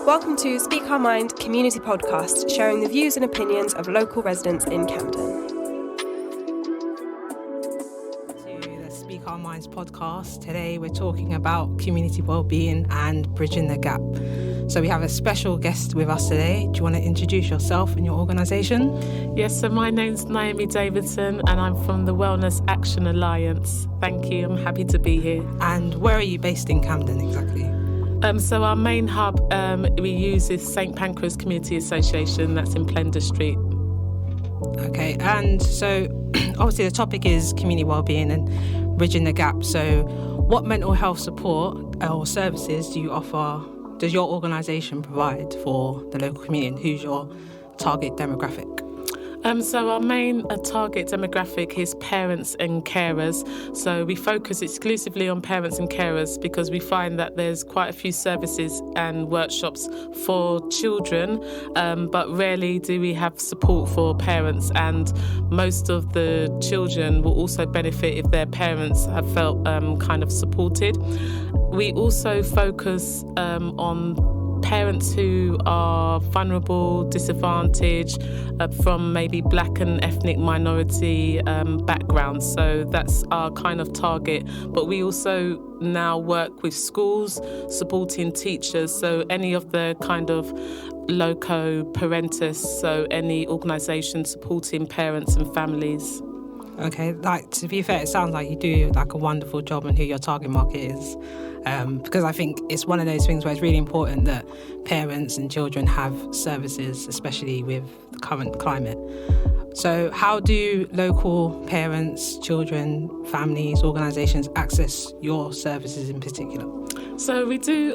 Welcome to Speak Our Mind Community Podcast, sharing the views and opinions of local residents in Camden. To the Speak Our Minds podcast. Today we're talking about community wellbeing and bridging the gap. So we have a special guest with us today. Do you want to introduce yourself and your organisation? Yes, so my name's Naomi Davidson and I'm from the Wellness Action Alliance. Thank you, I'm happy to be here. And where are you based in Camden exactly? So our main hub we use is St Pancras Community Association, that's in Plender Street. Okay, and so obviously the topic is community wellbeing and bridging the gap. So what mental health support or services does your organisation provide for the local community, and who's your target demographic? So our main target demographic is parents and carers. So we focus exclusively on parents and carers because we find that there's quite a few services and workshops for children, but rarely do we have support for parents, and most of the children will also benefit if their parents have felt kind of supported. We also focus on parents who are vulnerable, disadvantaged, from maybe black and ethnic minority backgrounds. So that's our kind of target. But we also now work with schools, supporting teachers. So any of the kind of loco parentis, so any organisation supporting parents and families. Okay, to be fair, it sounds like you do a wonderful job on who your target market is. Because I think it's one of those things where it's really important that parents and children have services, especially with the current climate. So how do local parents, children, families, organisations access your services in particular? So we do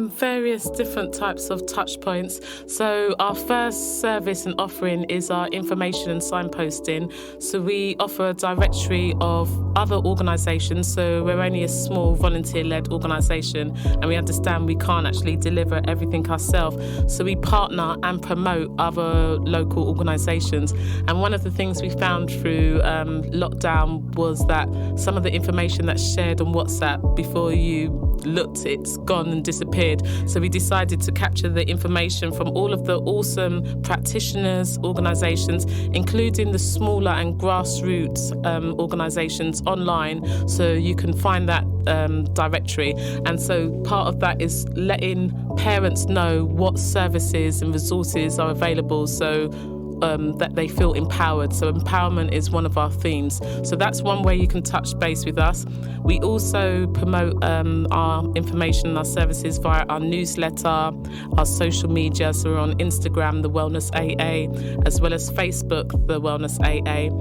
various different types of touch points. So our first service and offering is our information and signposting. So we offer a directory of other organisations. So we're only a small volunteer-led organisation, and we understand we can't actually deliver everything ourselves. So we partner and promote other local organisations. And one of the things we found through lockdown was that some of the information that's shared on WhatsApp before you looked, it's gone and disappeared. So we decided to capture the information from all of the awesome practitioners, organisations, including the smaller and grassroots organisations online, so you can find that directory. And so part of that is letting parents know what services and resources are available, so that they feel empowered. So empowerment is one of our themes. So that's one way you can touch base with us. We also promote our information and our services via our newsletter, our social media. So we're on Instagram, The Wellness AA, as well as Facebook, The Wellness AA.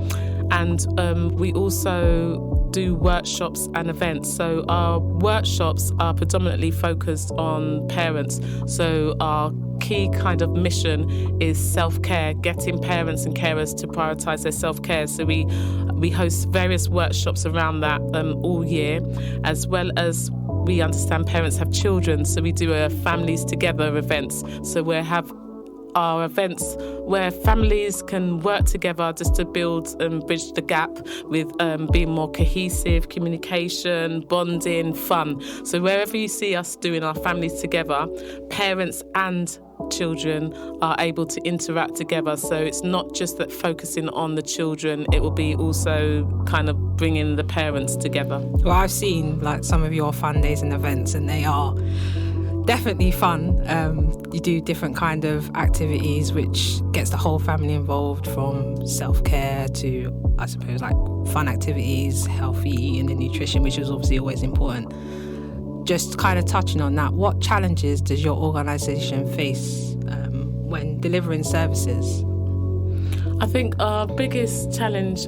And we also do workshops and events. So our workshops are predominantly focused on parents. So our key kind of mission is self-care, getting parents and carers to prioritise their self-care. So we host various workshops around that all year, as well as we understand parents have children. So we do a families together events. So we have our events where families can work together just to build and bridge the gap with being more cohesive, communication, bonding, fun. So wherever you see us doing our families together, parents and children are able to interact together. So it's not just that focusing on the children, it will be also kind of bringing the parents together. Well, I've seen some of your fun days and events, and they are definitely fun. You do different kind of activities which gets the whole family involved, from self-care to, I suppose, fun activities, healthy eating and nutrition, which is obviously always important. Just kind of touching on that, what challenges does your organisation face when delivering services? I think our biggest challenge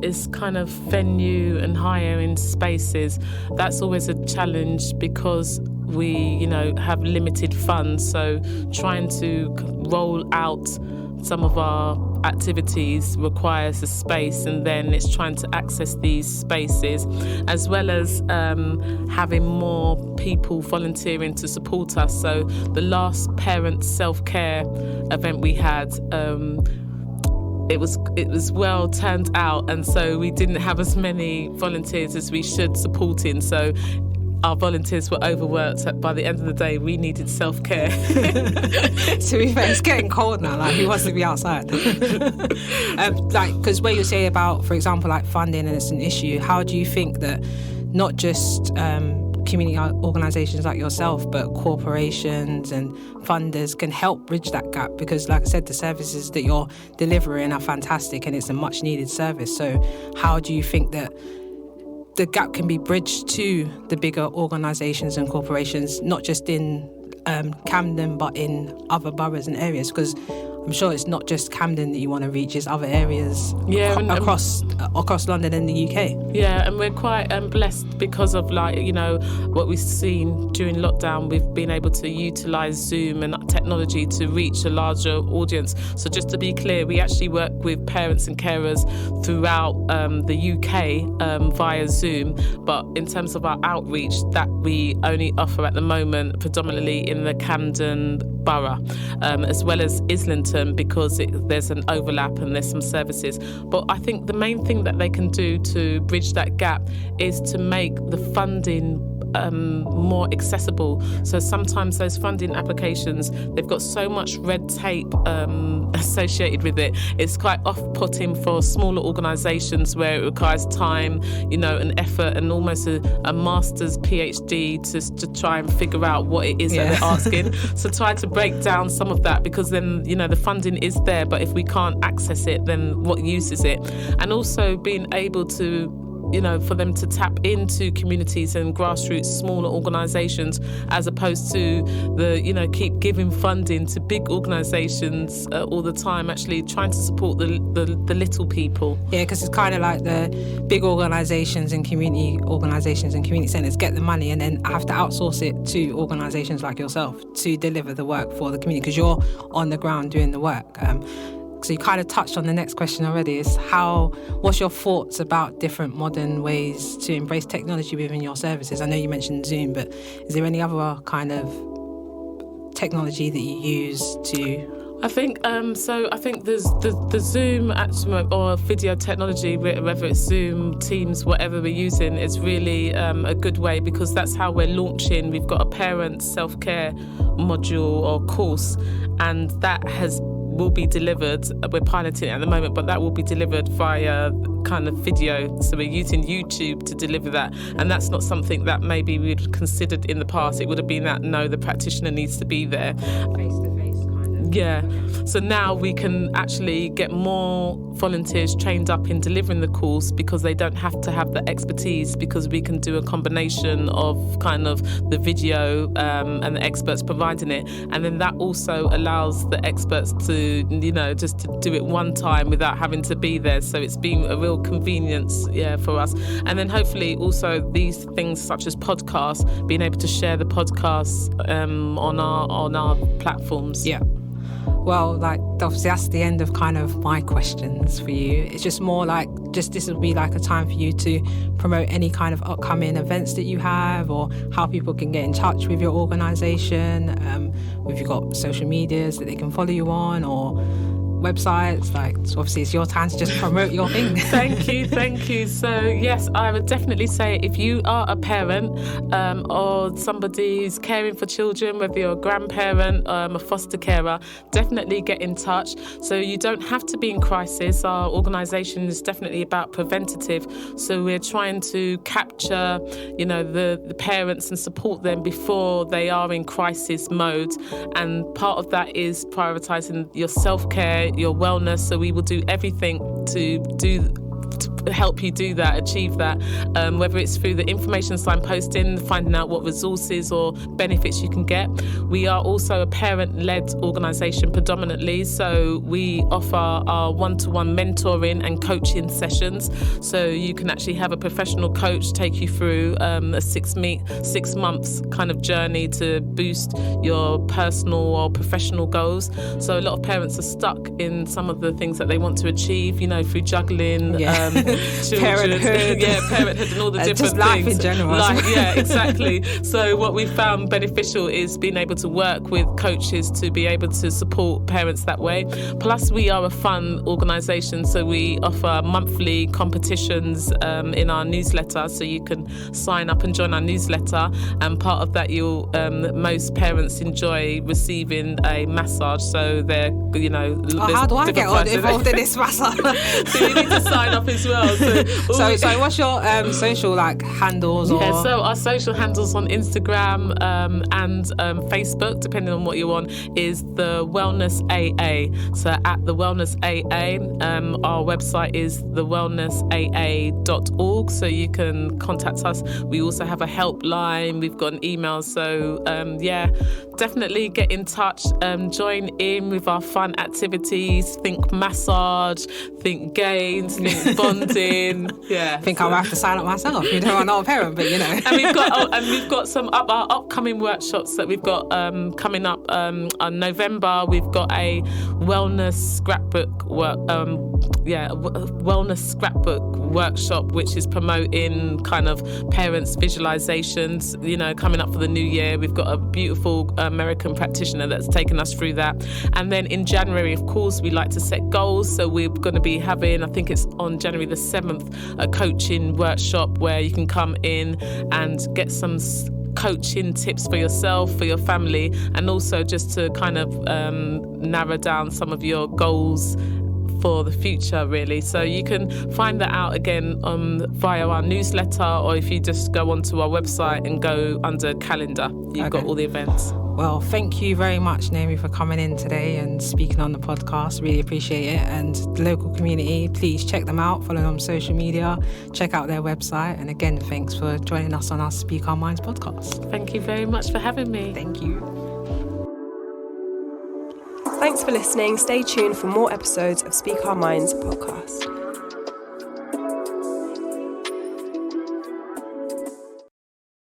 is kind of venue and hiring spaces. That's always a challenge because we, have limited funds. So trying to roll out some of our activities requires a space, and then it's trying to access these spaces, as well as having more people volunteering to support us. So the last parent self-care event we had, it was well turned out, and so we didn't have as many volunteers as we should supporting. So our volunteers were overworked. By the end of the day, we needed self-care. To be fair, it's getting cold now. Like, who wants to be outside? Because where you say about, for example, like funding, and it's an issue, how do you think that not just community organisations like yourself, but corporations and funders can help bridge that gap? Because, like I said, the services that you're delivering are fantastic and it's a much needed service. So how do you think that the gap can be bridged to the bigger organisations and corporations, not just in Camden, but in other boroughs and areas? Because I'm sure it's not just Camden that you want to reach, it's other areas across London and the UK. Yeah, and we're quite blessed because of, like, you know, what we've seen during lockdown. We've been able to utilise Zoom and technology to reach a larger audience. So just to be clear, we actually work with parents and carers throughout the UK via Zoom, but in terms of our outreach, that we only offer at the moment predominantly in the Camden borough, as well as Islington, because there's an overlap and there's some services. But I think the main thing that they can do to bridge that gap is to make the funding more accessible. So sometimes those funding applications, they've got so much red tape associated with it. It's quite off-putting for smaller organisations where it requires time, you know, and effort, and almost a master's PhD to try and figure out what it is that they're asking. So try to break down some of that, because then, you know, the funding is there, but if we can't access it, then what use is it? And also being able to, you know, for them to tap into communities and grassroots smaller organisations, as opposed to the, you know, keep giving funding to big organisations all the time, actually trying to support the little people. Yeah, because it's kind of like the big organisations and community centres get the money and then have to outsource it to organisations like yourself to deliver the work for the community, because you're on the ground doing the work. So you kind of touched on the next question already, is what's your thoughts about different modern ways to embrace technology within your services? I know you mentioned Zoom, but is there any other kind of technology that you use to... I think I think there's the Zoom or video technology, whether it's Zoom, Teams, whatever we're using, is really a good way, because that's how we're launching. We've got a parent self-care module or course, and that will be delivered. We're piloting it at the moment, but that will be delivered via kind of video. So we're using YouTube to deliver that, and that's not something that maybe we'd considered in the past. It would have been that, no, the practitioner needs to be there. Face-to-face kind of. Yeah. So now we can actually get more volunteers trained up in delivering the course, because they don't have to have the expertise, because we can do a combination of kind of the video and the experts providing it. And then that also allows the experts to, you know, just to do it one time without having to be there. So it's been a real convenience, for us. And then hopefully also these things such as podcasts, being able to share the podcasts on our platforms. Yeah. Well, like, obviously that's the end of kind of my questions for you. It's just more like, this will be like a time for you to promote any kind of upcoming events that you have, or how people can get in touch with your organisation. If you've got social medias that they can follow you on, or websites, like, so obviously it's your time to just promote your thing. Thank you. So yes, I would definitely say, if you are a parent or somebody who's caring for children, whether you're a grandparent, a foster carer, definitely get in touch. So you don't have to be in crisis. Our organisation is definitely about preventative. So we're trying to capture, you know, the parents and support them before they are in crisis mode. And part of that is prioritising your self-care, your wellness. So we will do everything to help you do that, achieve that, whether it's through the information signposting, finding out what resources or benefits you can get. We are also a parent-led organisation predominantly, so we offer our one-to-one mentoring and coaching sessions. So you can actually have a professional coach take you through a 6 months kind of journey to boost your personal or professional goals. So a lot of parents are stuck in some of the things that they want to achieve, you know, through juggling parenthood. Parenthood and all the different just life things. in general. Exactly. So what we found beneficial is being able to work with coaches to be able to support parents that way. Plus, we are a fun organisation, so we offer monthly competitions in our newsletter, so you can sign up and join our newsletter. And part of that, most parents enjoy receiving a massage. So they're, how do I get involved in this massage? So you need to sign up as well. So what's your social handles? So our social handles on Instagram and Facebook, depending on what you want, is the Wellness AA. So at the Wellness AA, our website is thewellnessaa.org, so you can contact us. We also have a helpline, we've got an email, so definitely get in touch, join in with our fun activities. Think massage, think games, think bonding. I think I'll have to sign up myself. You know, I'm not a parent, but And we've got some our upcoming workshops that we've got coming up on November. We've got a wellness scrapbook workshop, which is promoting kind of parents' visualizations, coming up for the new year. We've got a beautiful American practitioner that's taken us through that. And then in January, of course, we like to set goals. So we're going to be having, I think it's on January the 7th, a coaching workshop where you can come in and get some coaching tips for yourself, for your family, and also just to kind of narrow down some of your goals for the future, really. So you can find that out again via our newsletter, or if you just go onto our website and go under calendar, you've got all the events. Well, thank you very much, Naomi, for coming in today and speaking on the podcast. Really appreciate it. And the local community, please check them out, follow them on social media, check out their website. And again, thanks for joining us on our Speak Our Minds podcast. Thank you very much for having me. Thank you. Thanks for listening. Stay tuned for more episodes of Speak Our Minds podcast.